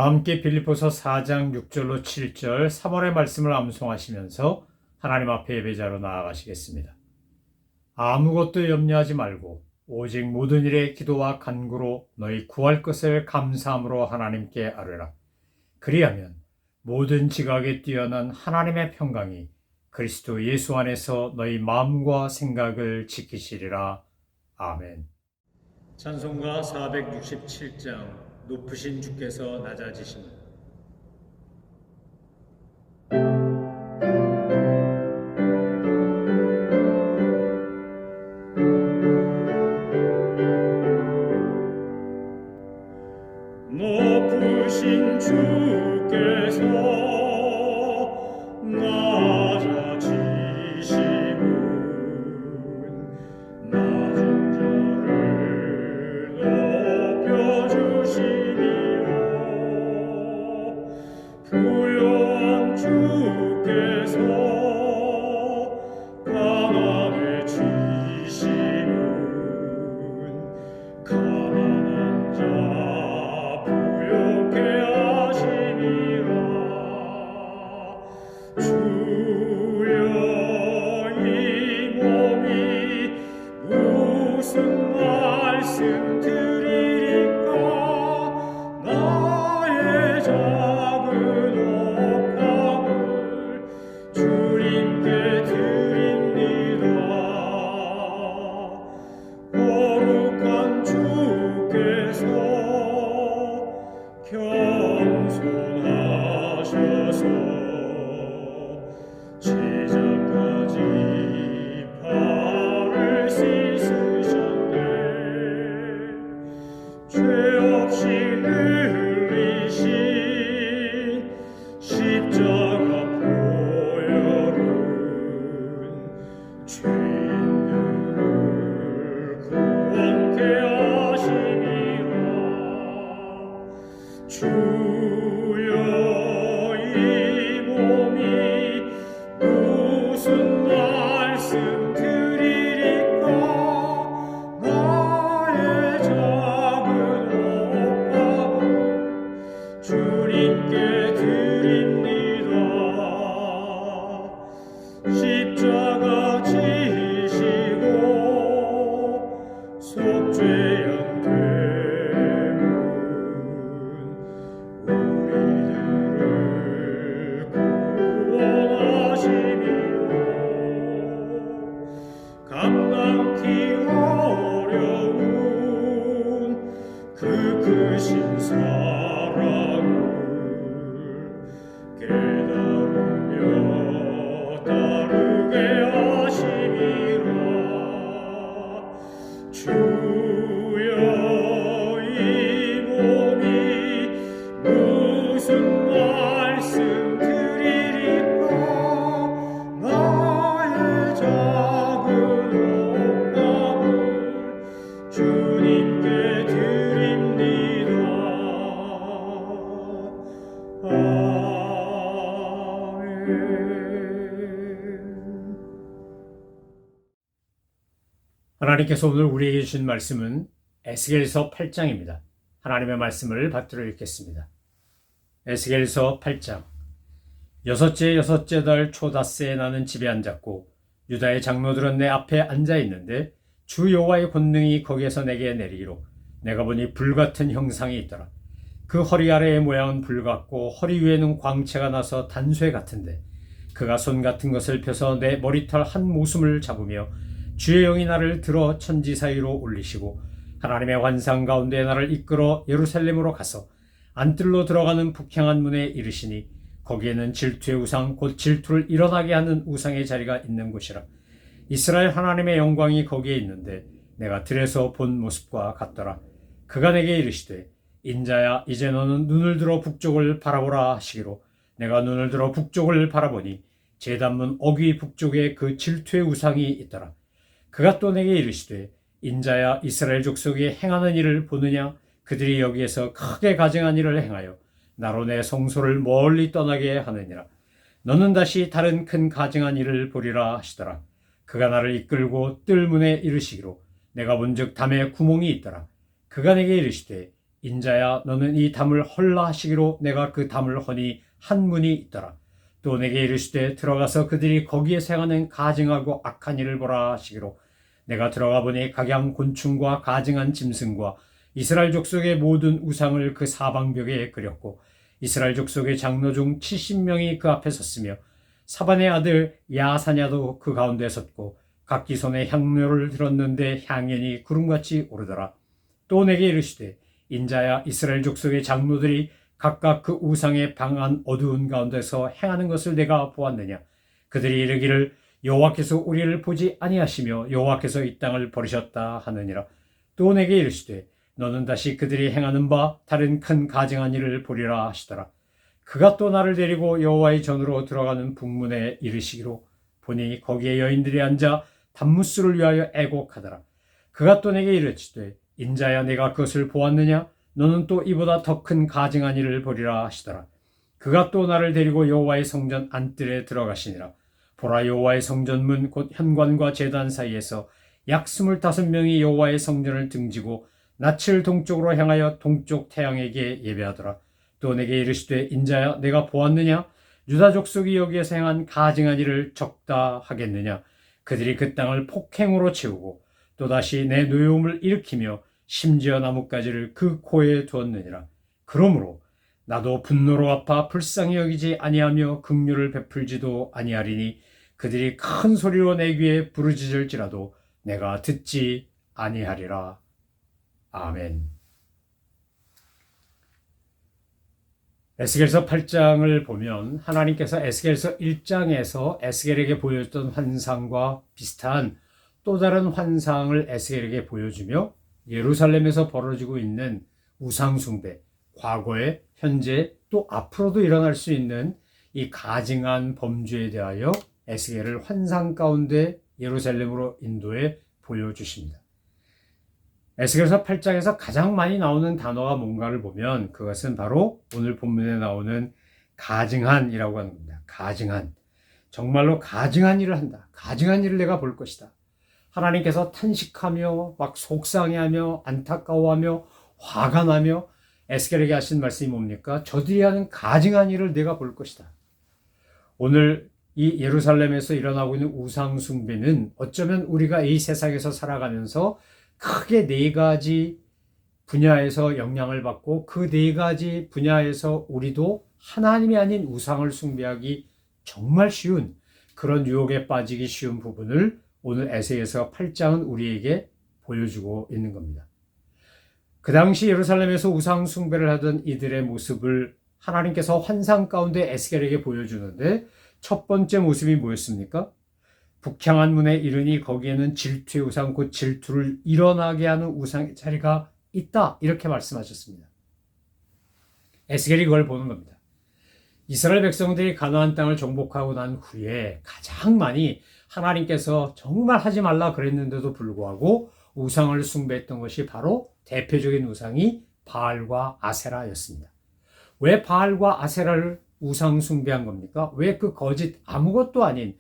다 함께 빌립보서 4장 6절로 7절 3월의 말씀을 암송하시면서 하나님 앞에 예배자로 나아가시겠습니다. 아무것도 염려하지 말고 오직 모든 일에 기도와 간구로 너희 구할 것을 감사함으로 하나님께 아뢰라. 그리하면 모든 지각에 뛰어난 하나님의 평강이 그리스도 예수 안에서 너희 마음과 생각을 지키시리라. 아멘. 찬송가 467장 높으신 주께서 낮아지시는. 높으신 주께서 낮아지시군 낮은 자를 높여주시니요 부요한 주께서 가난해지시군 가난한 자 주여 이 몸이 무슨 말씀 드리리까 나의 작은 옥합을 주님께 드립니다. 거룩한 주께서 겸손하셔서 제자까지 발을 씻으셨네. 죄 없이 흘리신 십자가 보혈은 죄인들을 구원케 하심이라. 주여 이 몸이 무슨 말씀 드리리까 나의 작은 옥합을 주님께 드립니다. 십자가 지시고 속죄양 되문 우리들을 감당기 어려운 그 크신 사랑을 깨달으며 따르게 하시리라. 주여 이 몸이 무슨 말씀 드리리까 나의 작은 옥합을 주님께 드립니다. 아멘. 하나님께서 오늘 우리에게 주신 말씀은 에스겔서 8장입니다. 하나님의 말씀을 받들어 읽겠습니다. 에스겔서 8장. 여섯째 달 초닷새에 나는 집에 앉았고 유다의 장로들은 내 앞에 앉아 있는데 주 여호와의 권능이 거기에서 내게 내리기로 내가 보니 불같은 형상이 있더라. 그 허리 아래의 모양은 불같고 허리 위에는 광채가 나서 단쇠 같은데 그가 손 같은 것을 펴서 내 머리털 한 모숨을 잡으며 주의 영이 나를 들어 천지 사이로 올리시고 하나님의 환상 가운데 나를 이끌어 예루살렘으로 가서 안뜰로 들어가는 북향한 문에 이르시니 거기에는 질투의 우상 곧 질투를 일어나게 하는 우상의 자리가 있는 곳이라. 이스라엘 하나님의 영광이 거기에 있는데 내가 들에서 본 모습과 같더라. 그가 내게 이르시되 인자야 이제 너는 눈을 들어 북쪽을 바라보라 하시기로 내가 눈을 들어 북쪽을 바라보니 제단문 어귀 북쪽에 그 질투의 우상이 있더라. 그가 또 내게 이르시되 인자야 이스라엘 족속이 행하는 일을 보느냐 그들이 여기에서 크게 가증한 일을 행하여 나로 내 성소를 멀리 떠나게 하느니라. 너는 다시 다른 큰 가증한 일을 보리라 하시더라. 그가 나를 이끌고 뜰문에 이르시기로 내가 본즉 담에 구멍이 있더라. 그가 내게 이르시되 인자야 너는 이 담을 헐라 하시기로 내가 그 담을 허니 한 문이 있더라. 또 내게 이르시되 들어가서 그들이 거기에서 행하는 가증하고 악한 일을 보라 하시기로 내가 들어가 보니 각양 곤충과 가증한 짐승과 이스라엘 족속의 모든 우상을 그 사방벽에 그렸고 이스라엘 족속의 장로 중 70명이 그 앞에 섰으며 사반의 아들 야사냐도 그 가운데 섰고 각기 손에 향료를 들었는데 향연이 구름같이 오르더라. 또 내게 이르시되 인자야 이스라엘 족속의 장로들이 각각 그 우상의 방한 어두운 가운데서 행하는 것을 내가 보았느냐. 그들이 이르기를 여호와께서 우리를 보지 아니하시며 여호와께서 이 땅을 버리셨다 하느니라. 또 내게 이르시되 너는 다시 그들이 행하는 바 다른 큰 가증한 일을 보리라 하시더라. 그가 또 나를 데리고 여호와의 전으로 들어가는 북문에 이르시기로 보니 거기에 여인들이 앉아 단무스를 위하여 애곡하더라. 그가 또 내게 이르시되 인자야 내가 그것을 보았느냐. 너는 또 이보다 더 큰 가증한 일을 보리라 하시더라. 그가 또 나를 데리고 여호와의 성전 안뜰에 들어가시니라. 보라 여호와의 성전문 곧 현관과 제단 사이에서 약 25명이 여호와의 성전을 등지고 낯을 동쪽으로 향하여 동쪽 태양에게 예배하더라. 또 내게 이르시되 인자야 내가 보았느냐. 유다 족속이 여기에서 행한 가증한 일을 적다 하겠느냐. 그들이 그 땅을 폭행으로 채우고 또다시 내 노여움을 일으키며 심지어 나뭇가지를 그 코에 두었느니라. 그러므로 나도 분노로 아파 불쌍히 여기지 아니하며 긍휼을 베풀지도 아니하리니 그들이 큰 소리로 내 귀에 부르짖을지라도 내가 듣지 아니하리라. 아멘. 에스겔서 8장을 보면 하나님께서 에스겔서 1장에서 에스겔에게 보여줬던 환상과 비슷한 또 다른 환상을 에스겔에게 보여주며 예루살렘에서 벌어지고 있는 우상숭배, 과거에, 현재, 또 앞으로도 일어날 수 있는 이 가증한 범죄에 대하여 에스겔을 환상 가운데 예루살렘으로 인도해 보여주십니다. 에스겔서 8장에서 가장 많이 나오는 단어가 뭔가를 보면 그것은 바로 오늘 본문에 나오는 가증한이라고 하는 겁니다. 가증한. 정말로 가증한 일을 한다. 가증한 일을 내가 볼 것이다. 하나님께서 탄식하며 막 속상해하며 안타까워하며 화가 나며 에스겔에게 하신 말씀이 뭡니까? 저들이 하는 가증한 일을 내가 볼 것이다. 오늘 이 예루살렘에서 일어나고 있는 우상 숭배는 어쩌면 우리가 이 세상에서 살아가면서 크게 네 가지 분야에서 영향을 받고 그 네 가지 분야에서 우리도 하나님이 아닌 우상을 숭배하기 정말 쉬운 그런 유혹에 빠지기 쉬운 부분을 오늘 에스겔서 8장은 우리에게 보여주고 있는 겁니다. 그 당시 예루살렘에서 우상 숭배를 하던 이들의 모습을 하나님께서 환상 가운데 에스겔에게 보여주는데 첫 번째 모습이 뭐였습니까? 북향한 문에 이르니 거기에는 질투의 우상 곧 질투를 일어나게 하는 우상의 자리가 있다 이렇게 말씀하셨습니다. 에스겔이 그걸 보는 겁니다. 이스라엘 백성들이 가나안 땅을 정복하고 난 후에 가장 많이 하나님께서 정말 하지 말라 그랬는데도 불구하고 우상을 숭배했던 것이 바로 대표적인 우상이 바알과 아세라였습니다. 왜 바알과 아세라를 우상 숭배한 겁니까? 왜 그 거짓 아무것도 아닌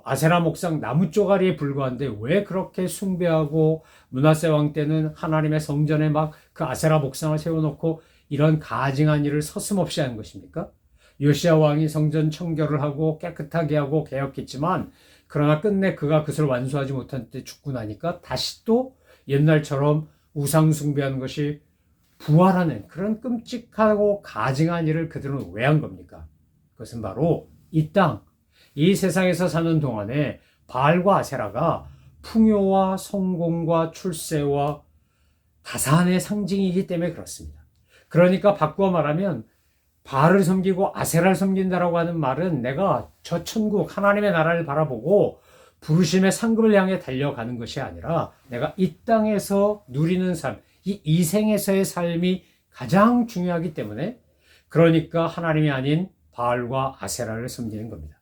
아세라 목상 나무 쪼가리에 불과한데 왜 그렇게 숭배하고 므낫세 왕 때는 하나님의 성전에 막 그 아세라 목상을 세워놓고 이런 가증한 일을 서슴없이 한 것입니까? 요시야 왕이 성전 청결을 하고 깨끗하게 하고 개혁했지만 그러나 끝내 그가 그것을 완수하지 못한 때 죽고 나니까 다시 또 옛날처럼 우상 숭배하는 것이 부활하는 그런 끔찍하고 가증한 일을 그들은 왜 한 겁니까? 그것은 바로 이 땅, 이 세상에서 사는 동안에 바알과 아세라가 풍요와 성공과 출세와 다산의 상징이기 때문에 그렇습니다. 그러니까 바꾸어 말하면 바알을 섬기고 아세라를 섬긴다라고 하는 말은 내가 저 천국 하나님의 나라를 바라보고 부르심의 상급을 향해 달려가는 것이 아니라 내가 이 땅에서 누리는 삶, 이 이생에서의 삶이 가장 중요하기 때문에 그러니까 하나님이 아닌 바알과 아세라를 섬기는 겁니다.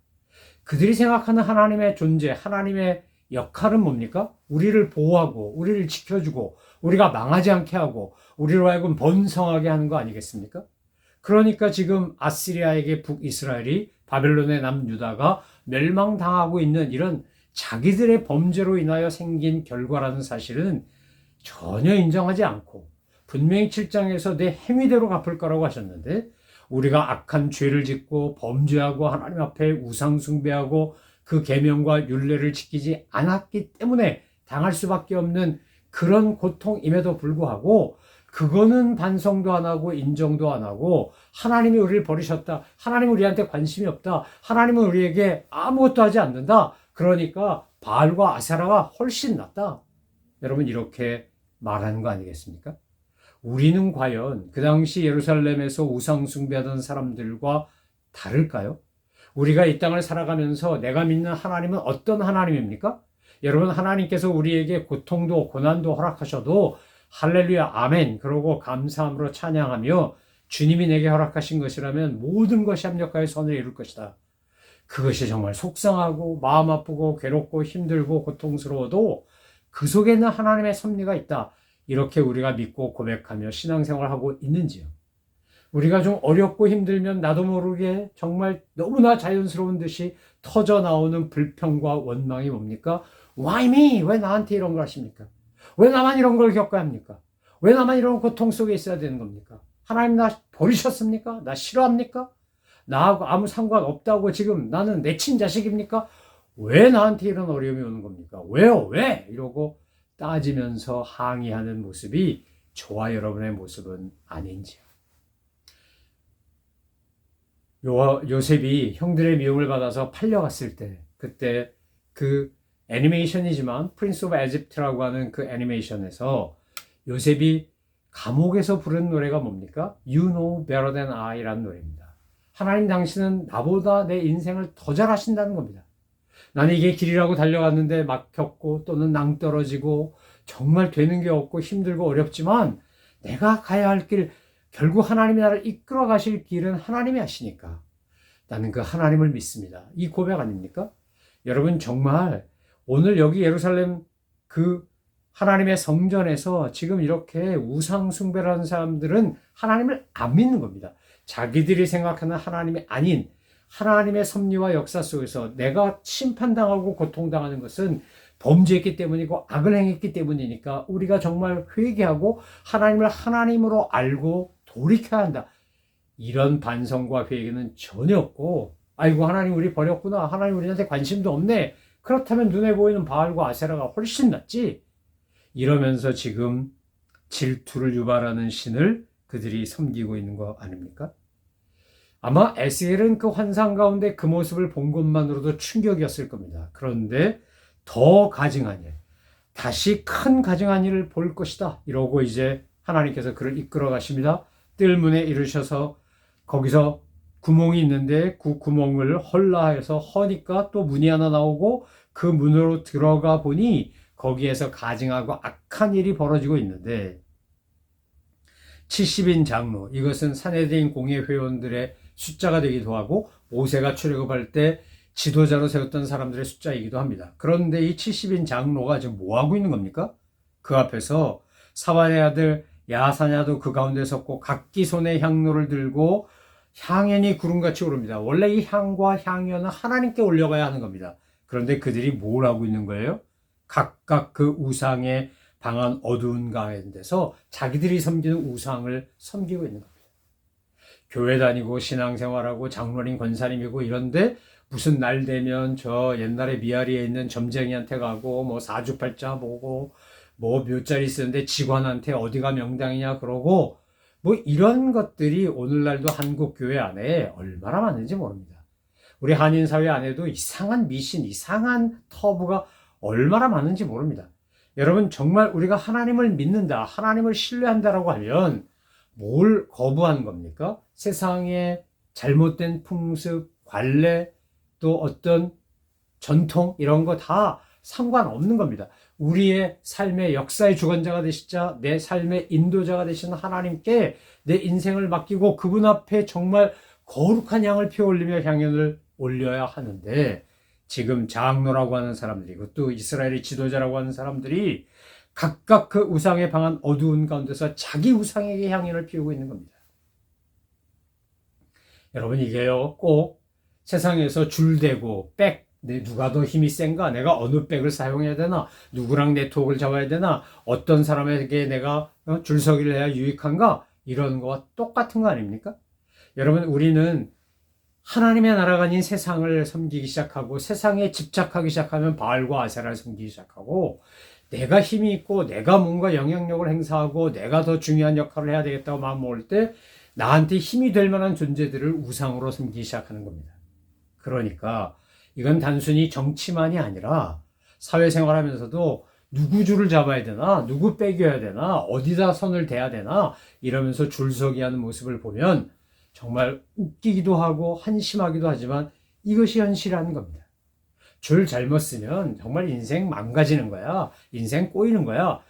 그들이 생각하는 하나님의 존재, 하나님의 역할은 뭡니까? 우리를 보호하고 우리를 지켜주고 우리가 망하지 않게 하고 우리로 하여금 번성하게 하는 거 아니겠습니까? 그러니까 지금 아시리아에게 북이스라엘이 바벨론의 남유다가 멸망당하고 있는 이런 자기들의 범죄로 인하여 생긴 결과라는 사실은 전혀 인정하지 않고 분명히 7장에서 내 행위대로 갚을 거라고 하셨는데 우리가 악한 죄를 짓고 범죄하고 하나님 앞에 우상 숭배하고 그 계명과 율례를 지키지 않았기 때문에 당할 수밖에 없는 그런 고통임에도 불구하고 그거는 반성도 안 하고 인정도 안 하고 하나님이 우리를 버리셨다. 하나님은 우리한테 관심이 없다. 하나님은 우리에게 아무것도 하지 않는다. 그러니까 바알과 아세라가 훨씬 낫다. 여러분 이렇게 말하는 거 아니겠습니까? 우리는 과연 그 당시 예루살렘에서 우상 숭배하던 사람들과 다를까요? 우리가 이 땅을 살아가면서 내가 믿는 하나님은 어떤 하나님입니까? 여러분 하나님께서 우리에게 고통도 고난도 허락하셔도 할렐루야 아멘 그러고 감사함으로 찬양하며 주님이 내게 허락하신 것이라면 모든 것이 합력하여 선을 이룰 것이다. 그것이 정말 속상하고 마음 아프고 괴롭고 힘들고 고통스러워도 그 속에는 하나님의 섭리가 있다. 이렇게 우리가 믿고 고백하며 신앙생활을 하고 있는지요? 우리가 좀 어렵고 힘들면 나도 모르게 정말 너무나 자연스러운 듯이 터져 나오는 불평과 원망이 뭡니까? Why me? 왜 나한테 이런 걸 하십니까? 왜 나만 이런 걸 겪어야 합니까? 왜 나만 이런 고통 속에 있어야 되는 겁니까? 하나님 나 버리셨습니까? 나 싫어합니까? 나하고 아무 상관없다고 지금 나는 내 친자식입니까? 왜 나한테 이런 어려움이 오는 겁니까? 왜요? 왜? 이러고 따지면서 항의하는 모습이 저와 여러분의 모습은 아닌지요. 요셉이 형들의 미움을 받아서 팔려갔을 때 그때 그 애니메이션이지만 프린스 오브 에집트라고 하는 그 애니메이션에서 요셉이 감옥에서 부른 노래가 뭡니까? You know better than I라는 노래입니다. 하나님 당신은 나보다 내 인생을 더 잘 하신다는 겁니다. 나는 이게 길이라고 달려갔는데 막혔고 또는 낭떠러지고 정말 되는 게 없고 힘들고 어렵지만 내가 가야 할 길 결국 하나님이 나를 이끌어 가실 길은 하나님이 하시니까 나는 그 하나님을 믿습니다. 이 고백 아닙니까? 여러분 정말 오늘 여기 예루살렘 그 하나님의 성전에서 지금 이렇게 우상 숭배를 하는 사람들은 하나님을 안 믿는 겁니다. 자기들이 생각하는 하나님이 아닌 하나님의 섭리와 역사 속에서 내가 심판당하고 고통당하는 것은 범죄했기 때문이고 악을 행했기 때문이니까 우리가 정말 회개하고 하나님을 하나님으로 알고 돌이켜야 한다. 이런 반성과 회개는 전혀 없고 아이고 하나님 우리 버렸구나. 하나님 우리한테 관심도 없네. 그렇다면 눈에 보이는 바알과 아세라가 훨씬 낫지. 이러면서 지금 질투를 유발하는 신을 그들이 섬기고 있는 거 아닙니까? 아마 에스겔은 그 환상 가운데 그 모습을 본 것만으로도 충격이었을 겁니다. 그런데 더 가증한 일, 다시 큰 가증한 일을 볼 것이다. 이러고 이제 하나님께서 그를 이끌어 가십니다. 뜰문에 이르셔서 거기서 구멍이 있는데 그 구멍을 헐라해서 허니까 또 문이 하나 나오고 그 문으로 들어가 보니 거기에서 가증하고 악한 일이 벌어지고 있는데 70인 장로, 이것은 산헤드린 공회 회원들의 숫자가 되기도 하고 모세가 출애굽할 때 지도자로 세웠던 사람들의 숫자이기도 합니다. 그런데 이 70인 장로가 지금 뭐 하고 있는 겁니까? 그 앞에서 사반의 아들 야사냐도 그 가운데 섰고 각기 손에 향로를 들고 향연이 구름같이 오릅니다. 원래 이 향과 향연은 하나님께 올려가야 하는 겁니다. 그런데 그들이 뭘 하고 있는 거예요? 각각 그 우상의 방한 어두운 가운데서 자기들이 섬기는 우상을 섬기고 있는 겁니다. 교회 다니고 신앙생활하고 장로님 권사님이고 이런데 무슨 날 되면 저 옛날에 미아리에 있는 점쟁이한테 가고 뭐 사주팔자 보고 뭐 묘자리 쓰는데 직원한테 어디가 명당이냐 그러고 뭐 이런 것들이 오늘날도 한국 교회 안에 얼마나 많은지 모릅니다. 우리 한인 사회 안에도 이상한 미신, 이상한 터부가 얼마나 많은지 모릅니다. 여러분 정말 우리가 하나님을 믿는다, 하나님을 신뢰한다라고 하면 뭘 거부하는 겁니까? 세상의 잘못된 풍습, 관례, 또 어떤 전통 이런 거 다 상관없는 겁니다. 우리의 삶의 역사의 주관자가 되시자 내 삶의 인도자가 되시는 하나님께 내 인생을 맡기고 그분 앞에 정말 거룩한 향을 피워올리며 향연을 올려야 하는데 지금 장로라고 하는 사람들이 그것도 이스라엘의 지도자라고 하는 사람들이 각각 그 우상에 방한 어두운 가운데서 자기 우상에게 향연을 피우고 있는 겁니다. 여러분 이게요 꼭 세상에서 줄대고 누가 더 힘이 센가? 내가 어느 백을 사용해야 되나? 누구랑 네트워크를 잡아야 되나? 어떤 사람에게 내가 줄서기를 해야 유익한가? 이런 거와 똑같은 거 아닙니까? 여러분, 우리는 하나님의 나라가 아닌 세상을 섬기기 시작하고 세상에 집착하기 시작하면 바알과 아세라를 섬기기 시작하고 내가 힘이 있고 내가 뭔가 영향력을 행사하고 내가 더 중요한 역할을 해야 되겠다고 마음먹을 때 나한테 힘이 될 만한 존재들을 우상으로 섬기기 시작하는 겁니다. 그러니까 이건 단순히 정치만이 아니라 사회생활하면서도 누구 줄을 잡아야 되나, 누구 빼겨야 되나, 어디다 선을 대야 되나 이러면서 줄서기 하는 모습을 보면 정말 웃기기도 하고 한심하기도 하지만 이것이 현실이라는 겁니다. 줄 잘못 쓰면 정말 인생 망가지는 거야. 인생 꼬이는 거야.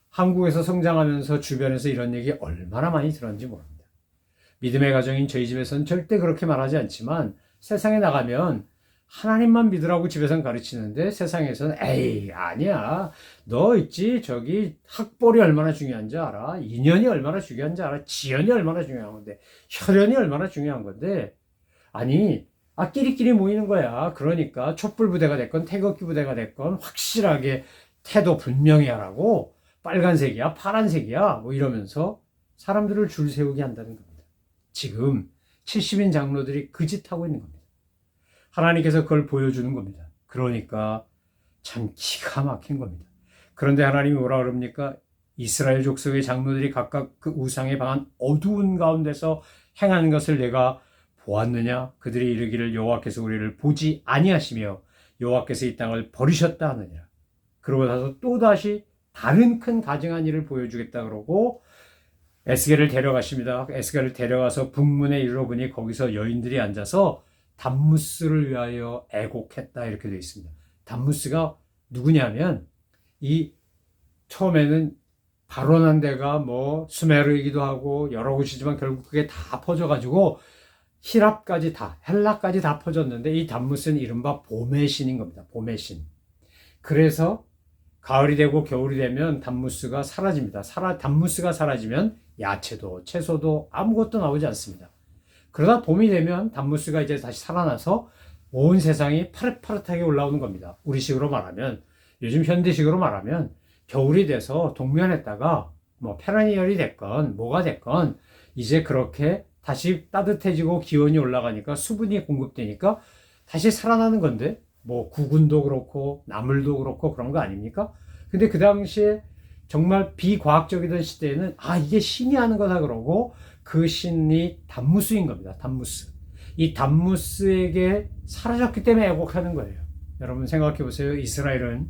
한국에서 성장하면서 주변에서 이런 얘기 얼마나 많이 들었는지 모릅니다. 믿음의 가정인 저희 집에서는 절대 그렇게 말하지 않지만 세상에 나가면 하나님만 믿으라고 집에서는 가르치는데 세상에서는 에이 아니야 너 있지 저기 학벌이 얼마나 중요한지 알아? 인연이 얼마나 중요한지 알아? 지연이 얼마나 중요한 건데 혈연이 얼마나 중요한 건데 아니 끼리끼리 모이는 거야. 그러니까 촛불부대가 됐건 태극기 부대가 됐건 확실하게 태도 분명히 하라고 빨간색이야 파란색이야 뭐 이러면서 사람들을 줄 세우게 한다는 겁니다. 지금 70인 장로들이 그 짓 하고 있는 겁니다. 하나님께서 그걸 보여주는 겁니다. 그러니까 참 기가 막힌 겁니다. 그런데 하나님이 뭐라 그럽니까? 이스라엘 족속의 장로들이 각각 그 우상에 방한 어두운 가운데서 행하는 것을 내가 보았느냐? 그들이 이르기를 여호와께서 우리를 보지 아니하시며 여호와께서 이 땅을 버리셨다 하느니라. 그러고 나서 또다시 다른 큰 가증한 일을 보여주겠다 그러고 에스겔을 데려가십니다. 에스겔을 데려가서 북문에 이르러 보니 거기서 여인들이 앉아서 담무스를 위하여 애곡했다 이렇게 되어 있습니다. 담무스가 누구냐면 이 처음에는 발원한 데가 뭐 수메르이기도 하고 여러 곳이지만 결국 그게 다 퍼져가지고 히랍까지 다 헬라까지 다 퍼졌는데 이 담무스는 이른바 봄의 신인 겁니다. 봄의 신. 그래서 가을이 되고 겨울이 되면 담무스가 사라집니다. 담무스가 사라지면 야채도 채소도 아무것도 나오지 않습니다. 그러다 봄이 되면 담무스가 이제 다시 살아나서 온 세상이 파릇파릇하게 올라오는 겁니다. 우리식으로 말하면 요즘 현대식으로 말하면 겨울이 돼서 동면했다가 뭐 페라니얼이 됐건 뭐가 됐건 이제 그렇게 다시 따뜻해지고 기온이 올라가니까 수분이 공급되니까 다시 살아나는 건데 뭐 구근도 그렇고 나물도 그렇고 그런 거 아닙니까? 근데 그 당시에 정말 비과학적이던 시대에는 이게 신이 하는 거다 그러고 그 신이 담무스인 겁니다. 담무스. 이 담무스에게 사라졌기 때문에 애곡하는 거예요. 여러분 생각해 보세요. 이스라엘은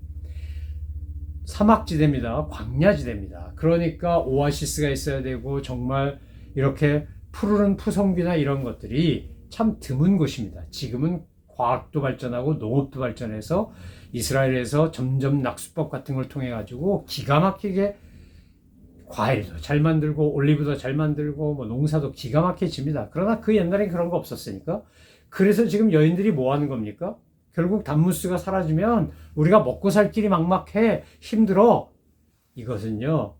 사막지대입니다. 광야지대입니다. 그러니까 오아시스가 있어야 되고 정말 이렇게 푸르른 푸성비나 이런 것들이 참 드문 곳입니다. 지금은 과학도 발전하고 농업도 발전해서 이스라엘에서 점점 낙수법 같은 걸 통해 가지고 기가 막히게 과일도 잘 만들고 올리브도 잘 만들고 뭐 농사도 기가 막혀집니다. 그러나 그 옛날엔 그런 거 없었으니까 그래서 지금 여인들이 뭐 하는 겁니까? 결국 담무스가 사라지면 우리가 먹고 살 길이 막막해 힘들어. 이것은요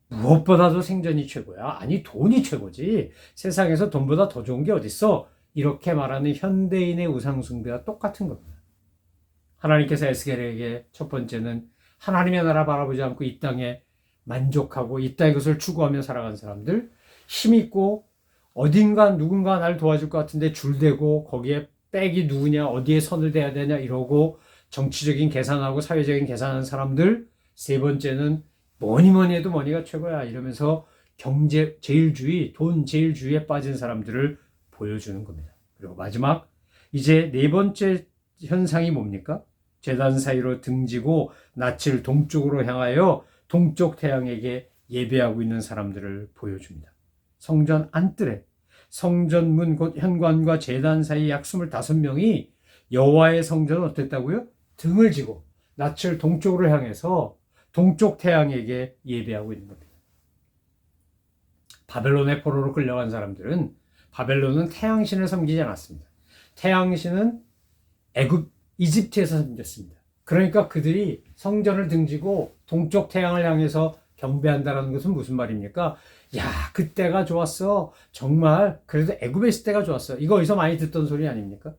무엇보다도 생존이 최고야. 아니 돈이 최고지. 세상에서 돈보다 더 좋은 게 어딨어. 이렇게 말하는 현대인의 우상숭배와 똑같은 겁니다. 하나님께서 에스겔에게 첫 번째는 하나님의 나라 바라보지 않고 이 땅에 만족하고 이 땅의 것을 추구하며 살아간 사람들, 힘있고 어딘가 누군가 날 도와줄 것 같은데 줄대고 거기에 백이 누구냐 어디에 선을 대야 되냐 이러고 정치적인 계산하고 사회적인 계산하는 사람들. 세 번째는 뭐니 해도 머니가 최고야 이러면서 경제 제일주의, 돈 제일주의에 빠진 사람들을 보여주는 겁니다. 그리고 마지막 이제 네 번째 현상이 뭡니까? 제단 사이로 등지고 낯을 동쪽으로 향하여 동쪽 태양에게 예배하고 있는 사람들을 보여줍니다. 성전 안뜰에 성전문 곧 현관과 제단 사이 약 25명이 여호와의 성전은 어땠다고요? 등을 지고 낯을 동쪽으로 향해서 동쪽 태양에게 예배하고 있는 겁니다. 바벨론의 포로로 끌려간 사람들은 바벨론은 태양신을 섬기지 않았습니다. 태양신은 이집트에서 섬겼습니다. 그러니까 그들이 성전을 등지고 동쪽 태양을 향해서 경배한다는 것은 무슨 말입니까? 야, 그때가 좋았어. 정말 그래도 애굽에 있을 때가 좋았어. 이거 어디서 많이 듣던 소리 아닙니까?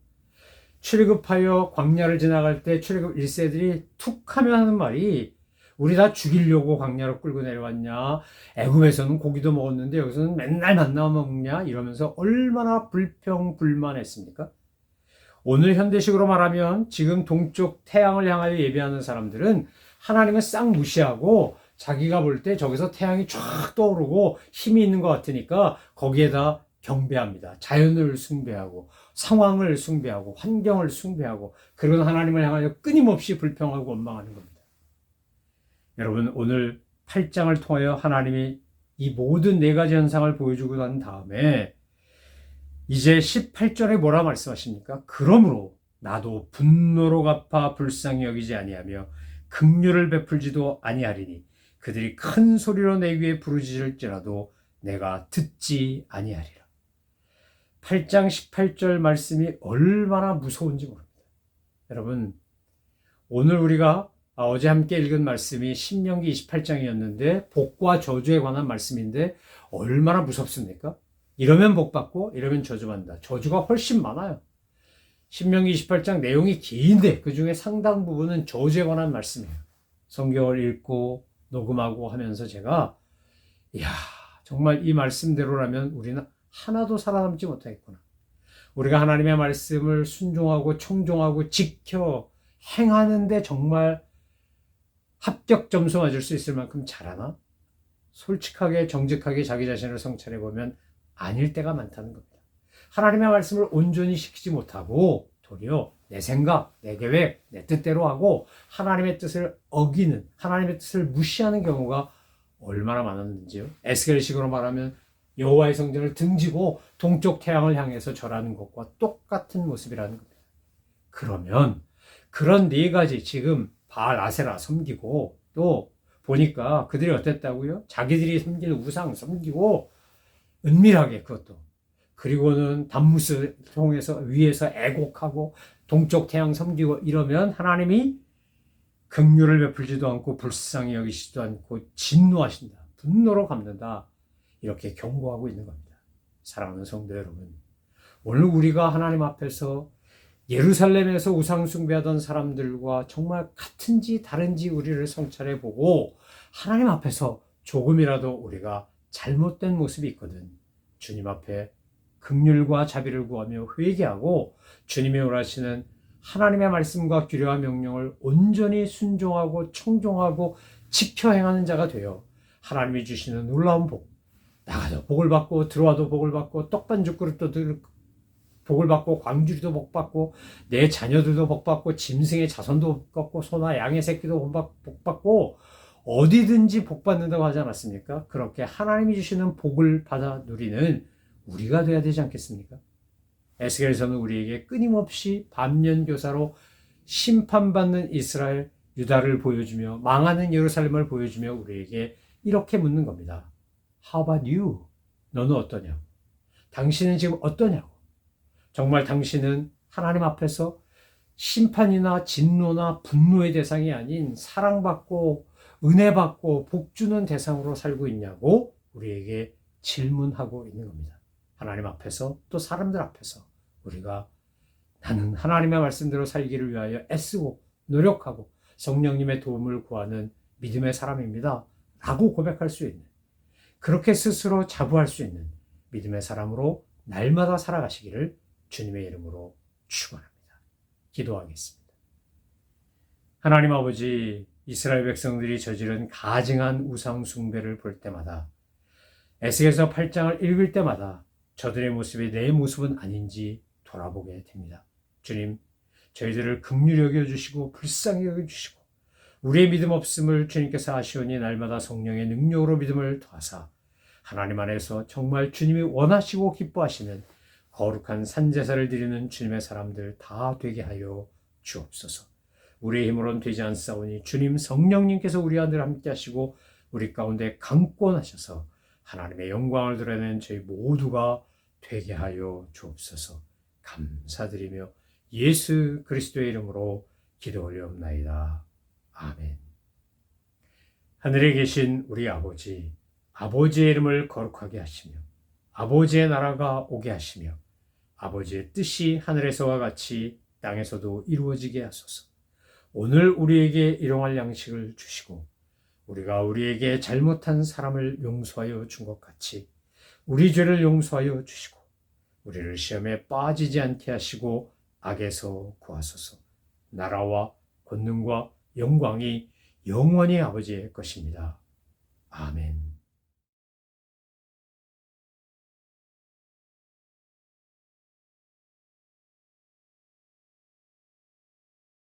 출애굽하여 광야를 지나갈 때 출애굽 1세들이 툭 하면 하는 말이 우리 다 죽이려고 광야로 끌고 내려왔냐? 애굽에서는 고기도 먹었는데 여기서는 맨날 만나 먹냐? 이러면서 얼마나 불평불만했습니까? 오늘 현대식으로 말하면 지금 동쪽 태양을 향하여 예배하는 사람들은 하나님을 싹 무시하고 자기가 볼 때 저기서 태양이 쫙 떠오르고 힘이 있는 것 같으니까 거기에다 경배합니다. 자연을 숭배하고 상황을 숭배하고 환경을 숭배하고 그리고 하나님을 향하여 끊임없이 불평하고 원망하는 겁니다. 여러분, 오늘 8장을 통하여 하나님이 이 모든 네 가지 현상을 보여주고 난 다음에 이제 18절에 뭐라 말씀하십니까? 그러므로 나도 분노로 갚아 불쌍히 여기지 아니하며 긍휼을 베풀지도 아니하리니 그들이 큰 소리로 내 귀에 부르짖을지라도 내가 듣지 아니하리라. 8장 18절 말씀이 얼마나 무서운지 모릅니다. 여러분, 오늘 우리가 어제 함께 읽은 말씀이 신명기 28장이었는데 복과 저주에 관한 말씀인데 얼마나 무섭습니까? 이러면 복받고 이러면 저주받는다. 저주가 훨씬 많아요. 신명기 28장 내용이 긴데 그 중에 상당 부분은 저주에 관한 말씀이에요. 성경을 읽고 녹음하고 하면서 제가 이야, 정말 이 말씀대로라면 우리는 하나도 살아남지 못하겠구나. 우리가 하나님의 말씀을 순종하고 청종하고 지켜 행하는데 정말 합격 점수 맞을 수 있을 만큼 잘하나? 솔직하게 정직하게 자기 자신을 성찰해 보면 아닐 때가 많다는 겁니다. 하나님의 말씀을 온전히 지키지 못하고 도리어 내 생각, 내 계획, 내 뜻대로 하고 하나님의 뜻을 어기는, 하나님의 뜻을 무시하는 경우가 얼마나 많았는지요. 에스겔식으로 말하면 여호와의 성전을 등지고 동쪽 태양을 향해서 절하는 것과 똑같은 모습이라는 겁니다. 그러면 그런 네 가지 지금 바알 아세라 섬기고 또 보니까 그들이 어땠다고요? 자기들이 섬기는 우상 섬기고 은밀하게 그것도 그리고는 단무스 통해서 위에서 애곡하고 동쪽 태양 섬기고 이러면 하나님이 긍휼을 베풀지도 않고 불쌍히 여기시지도 않고 진노하신다. 분노로 갚는다. 이렇게 경고하고 있는 겁니다. 사랑하는 성도 여러분, 오늘 우리가 하나님 앞에서 예루살렘에서 우상 숭배하던 사람들과 정말 같은지 다른지 우리를 성찰해 보고 하나님 앞에서 조금이라도 우리가 잘못된 모습이 있거든. 주님 앞에 긍휼과 자비를 구하며 회개하고 주님이 원하시는 하나님의 말씀과 규례와 명령을 온전히 순종하고 청종하고 지켜 행하는 자가 되어 하나님이 주시는 놀라운 복, 나가도 복을 받고 들어와도 복을 받고 떡반죽 그릇도 복을 받고 광주리도 복 받고 내 자녀들도 복 받고 짐승의 자손도 복 받고 소나 양의 새끼도 복 받고 어디든지 복 받는다고 하지 않았습니까? 그렇게 하나님이 주시는 복을 받아 누리는 우리가 돼야 되지 않겠습니까? 에스겔서는 우리에게 끊임없이 반면교사로 심판받는 이스라엘 유다를 보여주며 망하는 예루살렘을 보여주며 우리에게 이렇게 묻는 겁니다. How about you? 너는 어떠냐고? 당신은 지금 어떠냐고? 정말 당신은 하나님 앞에서 심판이나 진노나 분노의 대상이 아닌 사랑받고 은혜받고 복주는 대상으로 살고 있냐고 우리에게 질문하고 있는 겁니다. 하나님 앞에서 또 사람들 앞에서 우리가 나는 하나님의 말씀대로 살기를 위하여 애쓰고 노력하고 성령님의 도움을 구하는 믿음의 사람입니다. 라고 고백할 수 있는, 그렇게 스스로 자부할 수 있는 믿음의 사람으로 날마다 살아가시기를 주님의 이름으로 축원합니다. 기도하겠습니다. 하나님 아버지, 이스라엘 백성들이 저지른 가증한 우상 숭배를 볼 때마다 에스겔서 8장을 읽을 때마다 저들의 모습이 내 모습은 아닌지 돌아보게 됩니다. 주님, 저희들을 긍휼히 여겨주시고 불쌍히 여겨주시고 우리의 믿음 없음을 주님께서 아시오니 날마다 성령의 능력으로 믿음을 더하사 하나님 안에서 정말 주님이 원하시고 기뻐하시는 거룩한 산제사를 드리는 주님의 사람들 다 되게 하여 주옵소서. 우리의 힘으로는 되지 않사오니 주님 성령님께서 우리와 늘 함께 하시고 우리 가운데 강권하셔서 하나님의 영광을 드러내는 저희 모두가 되게 하여 주옵소서. 감사드리며 예수 그리스도의 이름으로 기도 올려옵나이다. 아멘. 하늘에 계신 우리 아버지, 아버지의 이름을 거룩하게 하시며 아버지의 나라가 오게 하시며 아버지의 뜻이 하늘에서와 같이 땅에서도 이루어지게 하소서. 오늘 우리에게 일용할 양식을 주시고 우리가 우리에게 잘못한 사람을 용서하여 준 것 같이 우리 죄를 용서하여 주시고 우리를 시험에 빠지지 않게 하시고 악에서 구하소서. 나라와 권능과 영광이 영원히 아버지의 것입니다. 아멘.